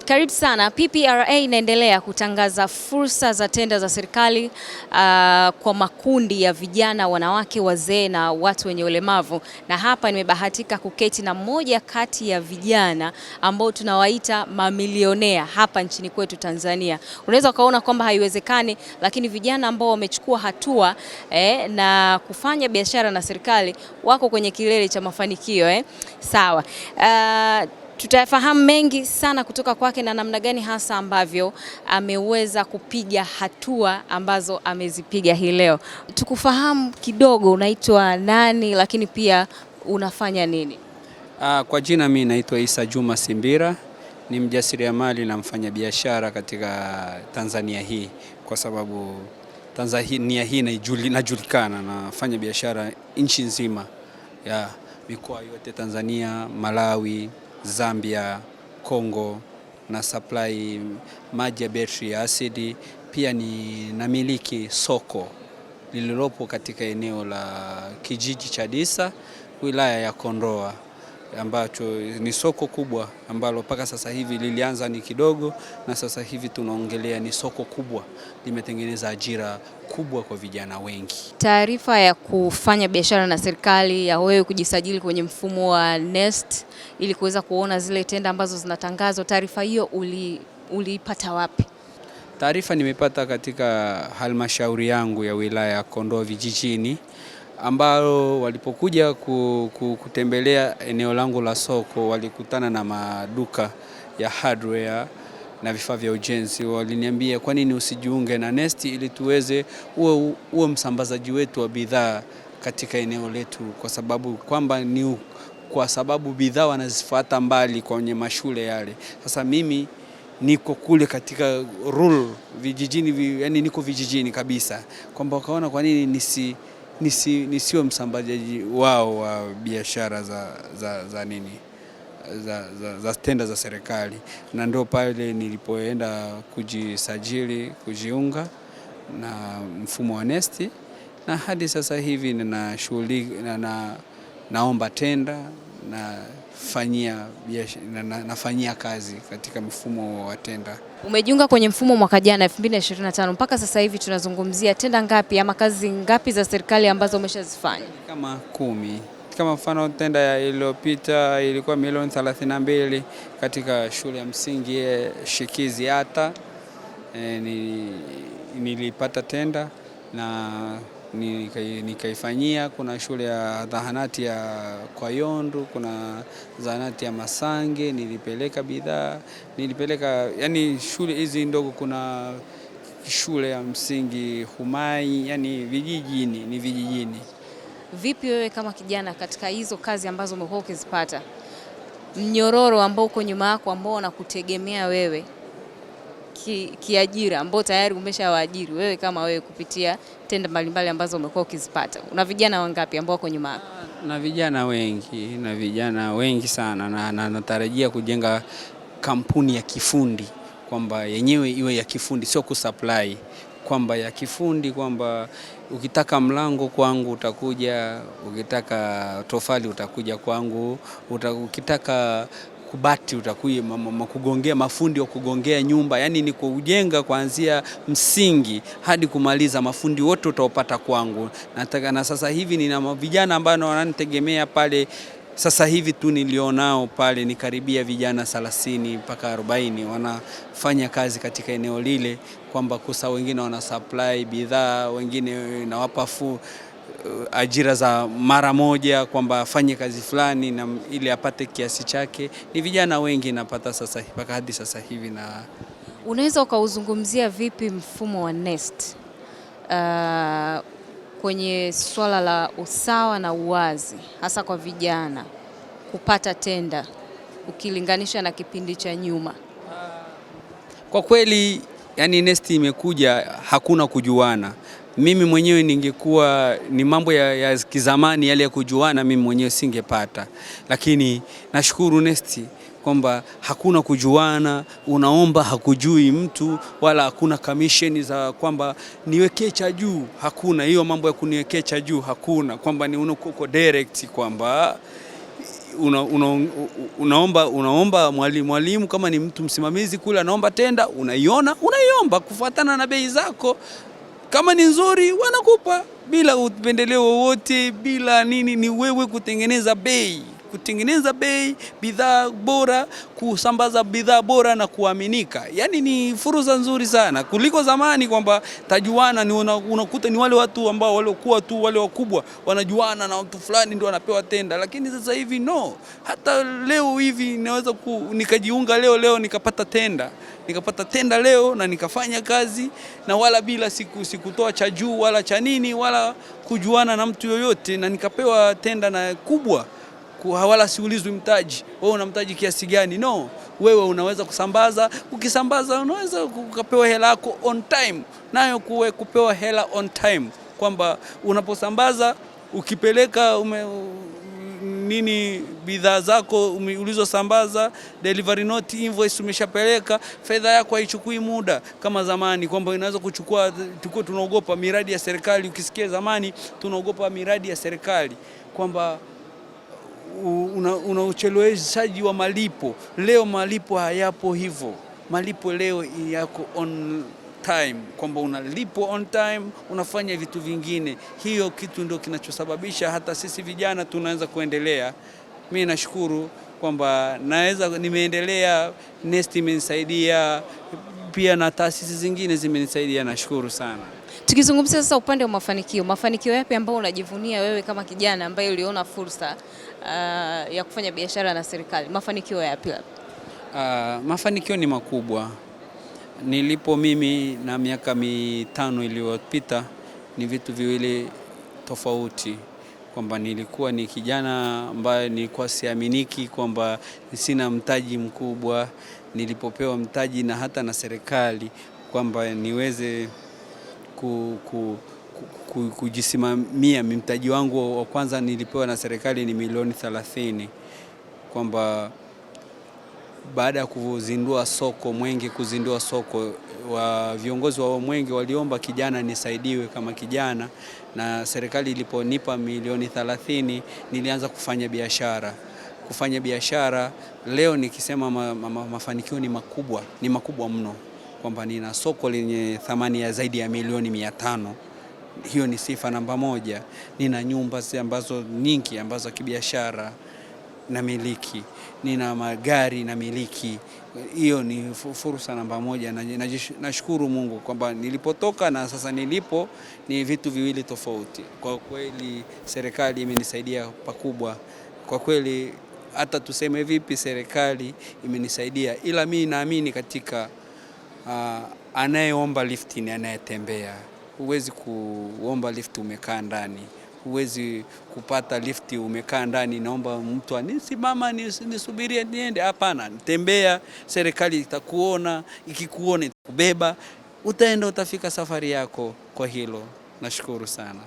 Karibu sana. PPRA inaendelea kutangaza fursa za tenda za serikali kwa makundi ya vijana, wanawake, wazee na watu wenye ulemavu. Na hapa nimebahatika kuketi na mmoja kati ya vijana ambao tunawaita mamilionea hapa nchini kwetu Tanzania. Unaweza ukaona kwamba haiwezekani, lakini vijana ambao wamechukua hatua na kufanya biashara na serikali wako kwenye kilele cha mafanikio. Sawa. Tutafahamu mengi sana kutoka kwake na namna gani hasa ambavyo ameweza kupiga hatua ambazo amezipiga hii leo. Tukufahamu kidogo, unaitwa nani lakini pia unafanya nini? Kwa jina mimi naitwa Isa Juma Simbira, ni mjasiriamali na mfanyabiashara katika Tanzania hii, kwa sababu Tanzania hii inajulikana, nafanya biashara nchi nzima ya mikoa yote Tanzania, Malawi, Zambia, Kongo, na supply maji ya betri ya asidi. Pia ni namiliki soko lililopo katika eneo la kijiji cha Disa, wilaya ya Kondoa, ambacho ni soko kubwa ambalo mpaka sasa hivi lilianza ni kidogo, na sasa hivi tunaongelea ni soko kubwa, limetengeneza ajira kubwa kwa vijana wengi. Taarifa ya kufanya biashara na serikali, ya wewe kujisajili kwenye mfumo wa NeST ili kuweza kuona zile tenda ambazo zinatangazwa, taarifa hiyo uliipata wapi? Taarifa nimepata katika halmashauri yangu ya wilaya ya Kondoa vijijini, ambao walipokuja kutembelea eneo langu la soko walikutana na maduka ya hardware na vifaa vya ujenzi. Waliniambia, kwa nini usijiunge na NeST ili tuweze uwe msambazaji wetu wa bidhaa katika eneo letu, kwa sababu bidhaa wanazifuata mbali kwenye mashule yale. Sasa mimi niko kule katika rural vijijini, yani niko vijijini kabisa, kwamba wakaona kwa nini nisiwe msambazaji wao wa biashara za tenda za serikali. Na ndio pale nilipoenda kujisajili, kujiunga na mfumo wa NeST, na hadi sasa hivi naomba tenda nafanyia kazi katika mfumo wa tenda. Umejiunga kwenye mfumo mwaka jana 2025, mpaka sasa hivi tunazungumzia tenda ngapi ama kazi ngapi za serikali ambazo umeshazifanya? Kama 10. Kama mfano tenda iliyopita ilikuwa milioni 32 katika shule ya msingi Shikizi Ata. Nilipata tenda na nikaifanyia. Kuna shule ya zahanati ya Kwayondu, kuna zahanati ya Masange, nilipeleka bidhaa, yani shule hizi ndogo. Kuna shule ya msingi Humai, yani vijijini. Vipi wewe kama kijana katika hizo kazi ambazo umekuwa ukizipata, mnyororo ambao uko nyuma yako ambao wanakutegemea wewe kiajira, ambao tayari umeshawaajiri wewe kama wewe kupitia tenda mbalimbali ambazo umekuwa ukizipata, una vijana wangapi ambao wako nyuma yako? Na vijana wengi sana, na natarajia kujenga kampuni ya kifundi, kwamba yenyewe iwe ya kifundi, sio kusupply, kwamba ya kifundi, kwamba ukitaka mlango kwangu utakuja, ukitaka tofali utakuja kwangu, ukitaka kubati utakuja, kugongea, mafundi wa kugongea nyumba, yani ni kujenga kuanzia msingi hadi kumaliza, mafundi wote utaopata kwangu. Na sasa hivi nina vijana ambao wananitegemea pale. Sasa hivi tu nilionao pale ni karibia vijana 30 mpaka 40 wanafanya kazi katika eneo lile, kwamba wengine wana supply bidhaa, wengine nawapa ajira za mara moja, kwamba afanye kazi fulani na ili apate kiasi chake. Ni vijana wengi napata sasa mpaka hadi sasa hivi. Na unaweza ukauzungumzia vipi mfumo wa NeST kwenye swala la usawa na uwazi, hasa kwa vijana kupata tenda ukilinganisha na kipindi cha nyuma? Kwa kweli, yani NeST imekuja, hakuna kujuana. Mimi mwenyewe ningekuwa ni mambo ya kizamani yale ya kujuana, mimi mwenyewe singepata, lakini nashukuru NeST kwamba hakuna kujuana, unaomba hakujui mtu, wala hakuna commission za kwamba niwekee cha juu, hakuna hiyo mambo ya kuniwekea cha juu, hakuna kwamba ni uko direct, kwamba unaomba mwalimu kama ni mtu msimamizi kule anaomba tenda, unaiomba kufuatana na bei zako. Kama ni nzuri wanakupa bila upendeleo wowote, bila nini, ni wewe kutengeneza bei, bidhaa bora, kusambaza bidhaa bora na kuaminika. Yani ni fursa nzuri sana kuliko zamani kwamba tajuana, ni unakuta ni wale watu ambao waliokuwa tu wale wakubwa wanajuana na mtu fulani ndio anapewa tenda, lakini sasa hivi no. Hata leo hivi naweza nikajiunga leo nikapata tenda leo na nikafanya kazi na wala bila sikutoa cha juu wala cha nini wala kujuana na mtu yoyote, na nikapewa tenda na kubwa, wala siulizwi mtaji, wewe una mtaji kiasi gani. No, wewe unaweza kusambaza, ukisambaza unaweza kupewa hela yako on time. Nayo kupewa hela on time, kwamba unaposambaza ukipeleka bidhaa zako ulizosambaza, delivery note, invoice umeshapeleka, fedha yako haichukui muda kama zamani, kwamba inaweza kuchukua. Tulikuwa tunaogopa miradi ya serikali. Ukisikia zamani tunaogopa miradi ya serikali kwamba una ucheleweshaji wa malipo. Leo malipo hayapo hivyo. Malipo leo yako on time, kwamba unalipo on time, unafanya vitu vingine. Hiyo kitu ndio kinachosababisha hata sisi vijana tunaanza kuendelea. Mimi nashukuru kwamba nimeendelea, Nest imenisaidia pia na taasisi zingine zimenisaidia, nashukuru sana. Tukizungumzia sasa upande wa mafanikio yapi ambao unajivunia wewe kama kijana ambaye uliona fursa ya kufanya biashara na serikali? Mafanikio yapi? Mafanikio ni makubwa. Nilipo mimi na miaka 5 iliyopita ni vitu viwili tofauti, kwamba nilikuwa ni kijana ambaye nilikuwa siaminiki kwamba sina mtaji mkubwa. Nilipopewa mtaji na hata na serikali kwamba niweze kujisimamia, mtaji wangu wa kwanza nilipewa na serikali ni milioni 30, kwamba baada ya kuzindua soko wa viongozi wa Mwenge waliomba kijana nisaidiwe kama kijana, na serikali iliponipa milioni 30 nilianza kufanya biashara. Leo nikisema mafanikio ni makubwa mno, kwamba nina soko lenye thamani ya zaidi ya milioni 500. Hiyo ni sifa namba moja. Nina nyumba ambazo nyingi ambazo kibiashara na miliki, nina magari na miliki. Hiyo ni fursa namba moja, na nashukuru Mungu kwamba nilipotoka na sasa nilipo ni vitu viwili tofauti. Kwa kweli serikali imenisaidia pakubwa. Kwa kweli hata tuseme vipi, serikali imenisaidia, ila mimi naamini katika anayeomba lift ni anayetembea. Huwezi kuomba lift umekaa ndani. Huwezi kupata lifti umekaa ndani, naomba mtu anisimama nisubirie niende. Hapana, tembea, serikali itakuona, ikikuona itakubeba, utaenda, utafika safari yako. Kwa hilo nashukuru sana.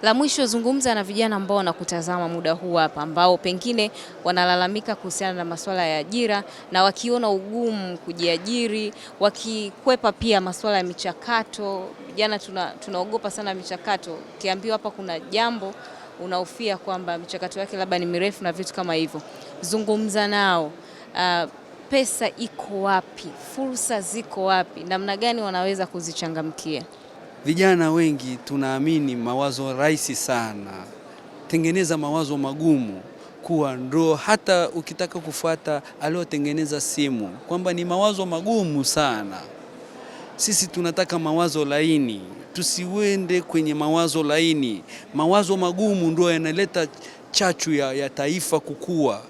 La mwisho, zungumza na vijana ambao wanakutazama muda huu hapa, ambao pengine wanalalamika kuhusiana na masuala ya ajira na wakiona ugumu kujiajiri, wakikwepa pia masuala ya michakato. Vijana tunaogopa sana michakato. Ukiambiwa hapa kuna jambo unahofia kwamba michakato yake labda ni mirefu na vitu kama hivyo. Zungumza nao. Pesa iko wapi? Fursa ziko wapi? Namna gani wanaweza kuzichangamkia? Vijana wengi tunaamini mawazo rahisi sana. Tengeneza mawazo magumu kuwa ndo, hata ukitaka kufuata aliotengeneza simu, kwamba ni mawazo magumu sana. Sisi tunataka mawazo laini, tusiwende kwenye mawazo laini. Mawazo magumu ndio yanaleta chachu ya taifa kukua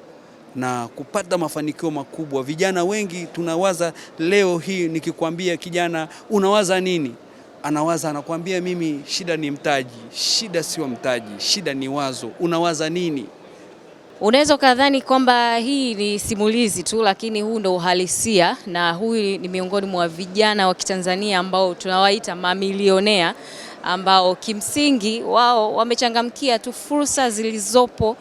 na kupata mafanikio makubwa. Vijana wengi tunawaza, leo hii nikikwambia kijana unawaza nini? Anakuambia mimi shida ni mtaji. Shida sio mtaji, shida ni wazo. Unawaza nini? Unaweza kadhani kwamba hii ni simulizi tu, lakini huu ndo uhalisia, na huyu ni miongoni mwa vijana wa Kitanzania ambao tunawaita mamilionea, ambao kimsingi wao wamechangamkia tu fursa zilizopo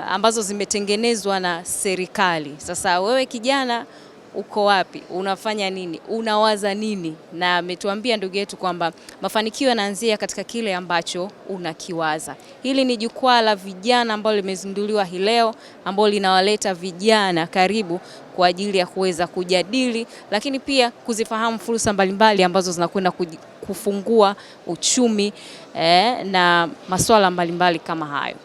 ambazo zimetengenezwa na serikali. Sasa wewe kijana uko wapi, unafanya nini, unawaza nini? Na ametuambia ndugu yetu kwamba mafanikio yanaanzia katika kile ambacho unakiwaza. Hili ni jukwaa la vijana ambalo limezinduliwa hii leo, ambalo linawaleta vijana karibu kwa ajili ya kuweza kujadili, lakini pia kuzifahamu fursa mbalimbali ambazo zinakwenda kufungua uchumi na masuala mbalimbali kama hayo.